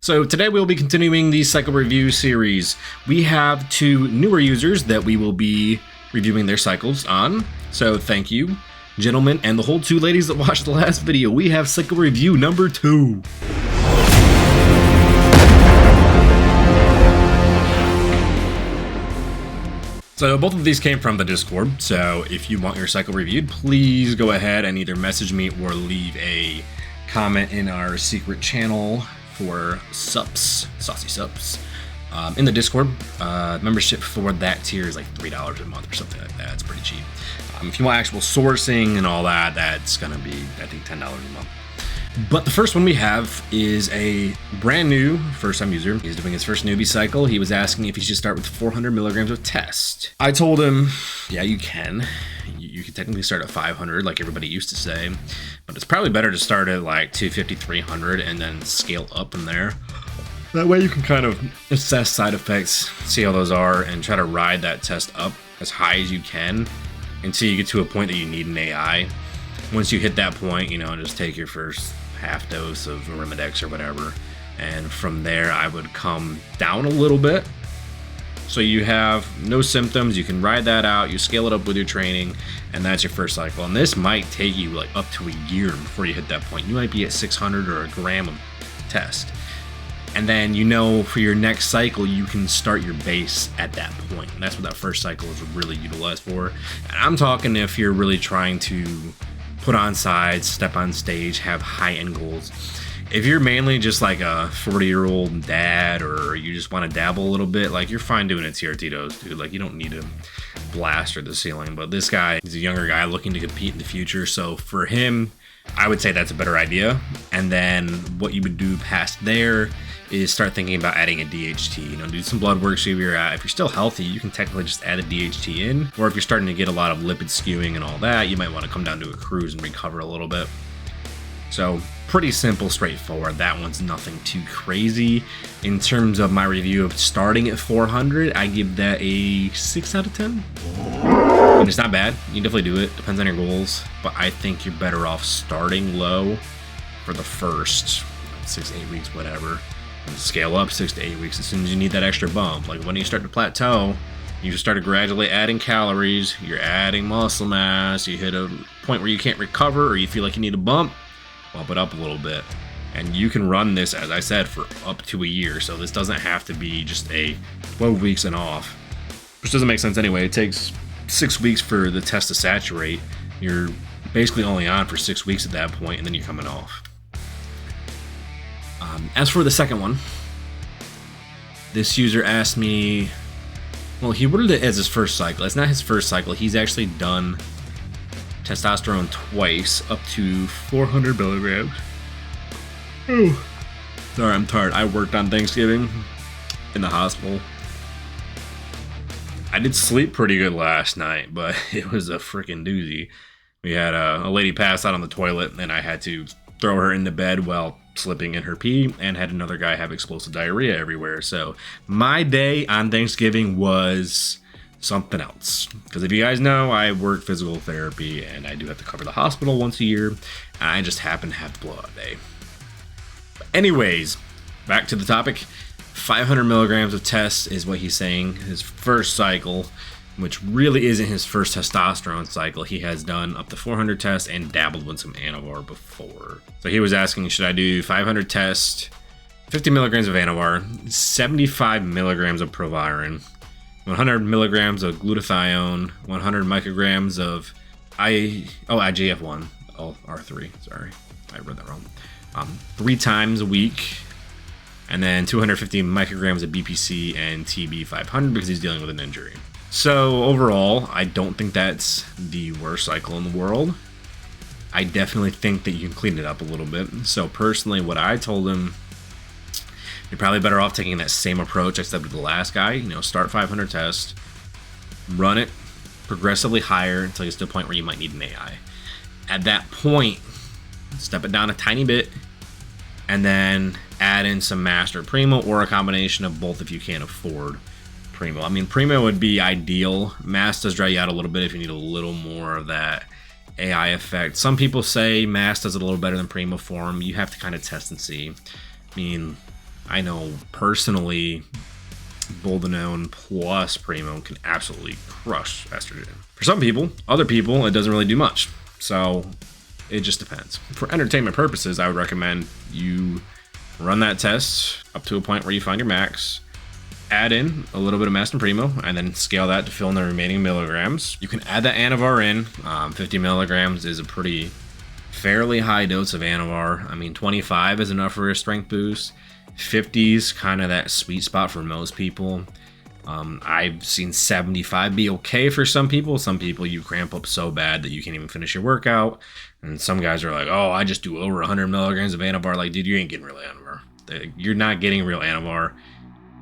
So today we'll be continuing the cycle review series. We have 2 newer users that we will be reviewing their cycles on. So thank you, gentlemen, and the whole 2 ladies that watched the last video. We have cycle review number 2. So both of these came from the Discord, so if you want your cycle reviewed, please go ahead and either message me or leave a comment in our secret channel for subs, saucy subs, in the Discord. Membership for that tier is like $3 a month or something like that. It's pretty cheap. If you want actual sourcing and all that, that's gonna be, I think, $10 a month. But the first one we have is a brand new first-time user. He's doing his first newbie cycle. He was asking if he should start with 400 milligrams of test. I told him, yeah, you can. You can technically start at 500 like everybody used to say, but it's probably better to start at like 250, 300 and then scale up from there. That way you can kind of assess side effects, see how those are, and try to ride that test up as high as you can until you get to a point that you need an AI. Once you hit that point, you know, just take your first half dose of Arimidex or whatever, and from there I would come down a little bit so you have no symptoms. You can ride that out, you scale it up with your training, and that's your first cycle. And this might take you like up to a year before you hit that point. You might be at 600 or a gram of test, and then, you know, for your next cycle you can start your base at that point. And that's what that first cycle is really utilized for. And I'm talking if you're really trying to put on sides, step on stage, have high-end goals. If you're mainly just like a 40-year-old dad, or you just want to dabble a little bit, like, you're fine doing a TRT dose, dude. Like, you don't need to blast or the ceiling. But this guy is a younger guy looking to compete in the future, so for him, I would say that's a better idea. And then what you would do past there is start thinking about adding a DHT. You know, do some blood work, see where you're at. If you're still healthy, you can technically just add a DHT in. Or if you're starting to get a lot of lipid skewing and all that, you might want to come down to a cruise and recover a little bit. So pretty simple, straightforward. That one's nothing too crazy. In terms of my review of starting at 400, I give that a 6 out of 10. And it's not bad. You can definitely do it. Depends on your goals. But I think you're better off starting low for the first 6 to 8 weeks, whatever. And scale up 6 to 8 weeks as soon as you need that extra bump. Like, when you start to plateau, you just start to gradually adding calories. You're adding muscle mass. You hit a point where you can't recover, or you feel like you need a bump it up a little bit. And you can run this, as I said, for up to a year. So this doesn't have to be just a 12 weeks and off, which doesn't make sense anyway. It takes 6 weeks for the test to saturate. You're basically only on for 6 weeks at that point, and then you're coming off. As for the second one, this user asked me, well, he ordered it as his first cycle. It's not his first cycle. He's actually done testosterone twice, up to 400 milligrams. Oh, sorry, I'm tired. I worked on Thanksgiving in the hospital. I did sleep pretty good last night, but it was a freaking doozy. We had a lady pass out on the toilet, and I had to throw her into bed while slipping in her pee, and had another guy have explosive diarrhea everywhere. So my day on Thanksgiving was something else. Because if you guys know, I work physical therapy, and I do have to cover the hospital once a year, and I just happen to have the blowout day. But anyways, back to the topic. 500 milligrams of test is what he's saying, his first cycle, which really isn't his first testosterone cycle. He has done up to 400 tests and dabbled with some Anavar before. So he was asking, should I do 500 tests, 50 milligrams of Anavar, 75 milligrams of Proviron, 100 milligrams of glutathione, 100 micrograms of IGF-1, R3, sorry, I read that wrong, 3 times a week, and then 250 micrograms of BPC and TB500 because he's dealing with an injury. So overall, I don't think that's the worst cycle in the world. I definitely think that you can clean it up a little bit. So personally, what I told him, you're probably better off taking that same approach I said with the last guy. You know, start 500 tests, run it progressively higher until you get to a point where you might need an AI. At that point, step it down a tiny bit, and then add in some Master Primo, or a combination of both if you can't afford Primo. I mean, Primo would be ideal. Mass does dry you out a little bit if you need a little more of that AI effect. Some people say Mass does it a little better than Primo form. You have to kind of test and see. I mean, I know personally, Boldenone plus Primo can absolutely crush estrogen. For some people, other people, it doesn't really do much. So it just depends. For entertainment purposes, I would recommend you run that test up to a point where you find your max, add in a little bit of Mast and Primo, and then scale that to fill in the remaining milligrams. You can add the Anavar in. 50 milligrams is a fairly high dose of Anavar. I mean, 25 is enough for a strength boost. 50's kind of that sweet spot for most people. I've seen 75 be okay for some people. Some people you cramp up so bad that you can't even finish your workout. And some guys are like, oh, I just do over 100 milligrams of Anavar. Like, dude, you ain't getting real Anavar. You're not getting real Anavar.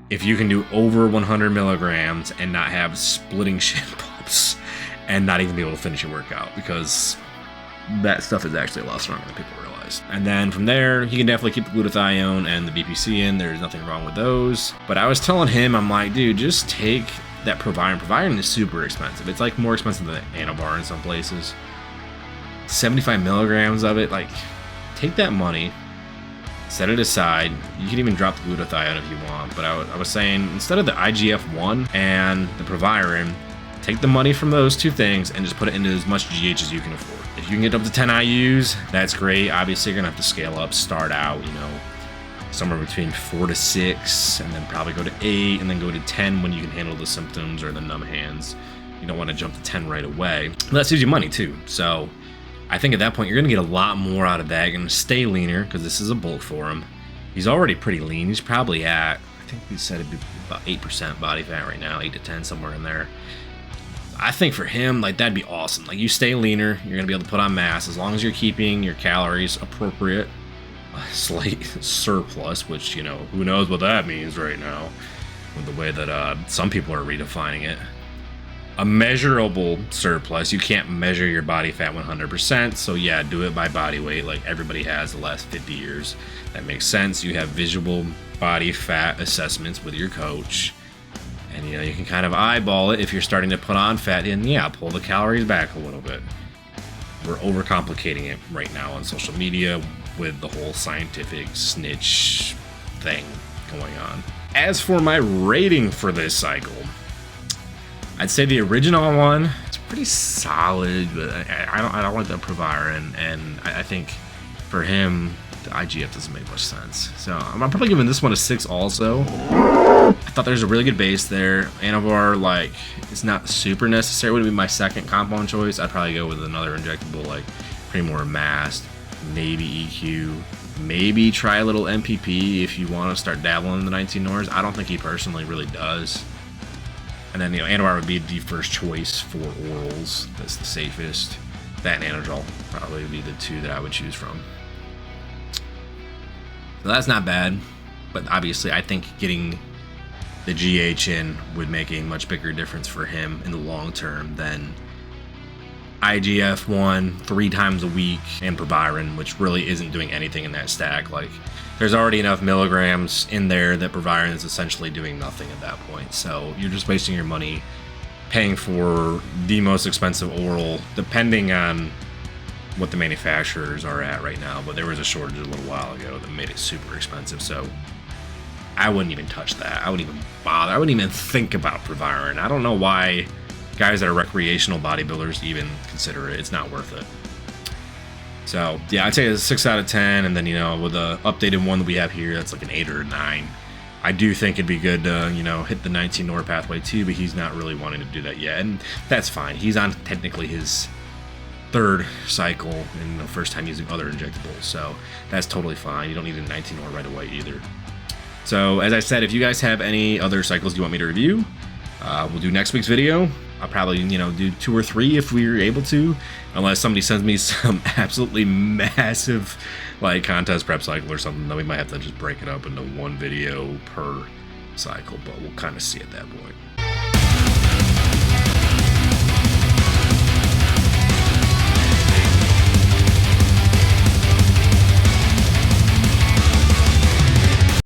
If you can do over 100 milligrams and not have splitting shin bumps and not even be able to finish your workout, because that stuff is actually a lot stronger than people realize. And then from there, you can definitely keep the glutathione and the BPC in. There's nothing wrong with those. But I was telling him, I'm like, dude, just take that Proviron. Proviron is super expensive. It's like more expensive than Anavar in some places. 75 milligrams of it, like, take that money, set it aside. You can even drop the glutathione if you want. But I was saying, instead of the IGF-1 and the Proviron, take the money from those two things and just put it into as much GH as you can afford. If you can get up to 10 IUs, that's great. Obviously, you're gonna have to scale up, start out, somewhere between 4 to 6, and then probably go to 8, and then go to 10 when you can handle the symptoms or the numb hands. You don't want to jump to 10 right away. But that saves you money too. So I think at that point, you're gonna get a lot more out of that. You're gonna stay leaner because this is a bulk for him. He's already pretty lean. He's probably at, I think we said it'd be about 8% body fat right now, 8 to 10, somewhere in there. I think for him, like, that'd be awesome. Like, you stay leaner, you're gonna be able to put on mass as long as you're keeping your calories appropriate. A slight surplus, which, who knows what that means right now with the way that some people are redefining it. A measurable surplus. You can't measure your body fat 100%, so yeah, do it by body weight like everybody has the last 50 years. That makes sense. You have visual body fat assessments with your coach. And you can kind of eyeball it. If you're starting to put on fat, then yeah, pull the calories back a little bit. We're overcomplicating it right now on social media with the whole scientific snitch thing going on. As for my rating for this cycle, I'd say the original one, it's pretty solid, but I don't like the Proviron, and I think for him, the IGF doesn't make much sense. So I'm probably giving this one a 6 also. I thought there's a really good base there. Anavar, like, it's not super necessary. It would be my second compound choice. I'd probably go with another injectable like Primo or Mast, maybe EQ, maybe try a little MPP if you want to start dabbling in the 19 Nors. I don't think he personally really does. And then, Anavar would be the first choice for orals. That's the safest. That and Anadrol probably would be the two that I would choose from. So that's not bad, but obviously I think getting the GH in would make a much bigger difference for him in the long term than IGF-1 3 times a week and Proviron, which really isn't doing anything in that stack. Like, there's already enough milligrams in there that Proviron is essentially doing nothing at that point. So you're just wasting your money paying for the most expensive oral, depending on what the manufacturers are at right now. But there was a shortage a little while ago that made it super expensive. So I wouldn't even touch that. I wouldn't even bother. I wouldn't even think about Proviron. I don't know why guys that are recreational bodybuilders even consider it. It's not worth it. So yeah, I'd say it's a 6 out of 10. And then, with the updated one that we have here, that's like an 8 or a 9. I do think it'd be good to, hit the 19 Nor pathway too, but he's not really wanting to do that yet. And that's fine. He's on technically his 3rd cycle and the first time using other injectables. So that's totally fine. You don't need a 19 Nor right away either. So as I said, if you guys have any other cycles you want me to review, we'll do next week's video. I'll probably, do 2 or 3 if we're able to, unless somebody sends me some absolutely massive, like, contest prep cycle or something. Then we might have to just break it up into 1 video per cycle, but we'll kind of see at that point.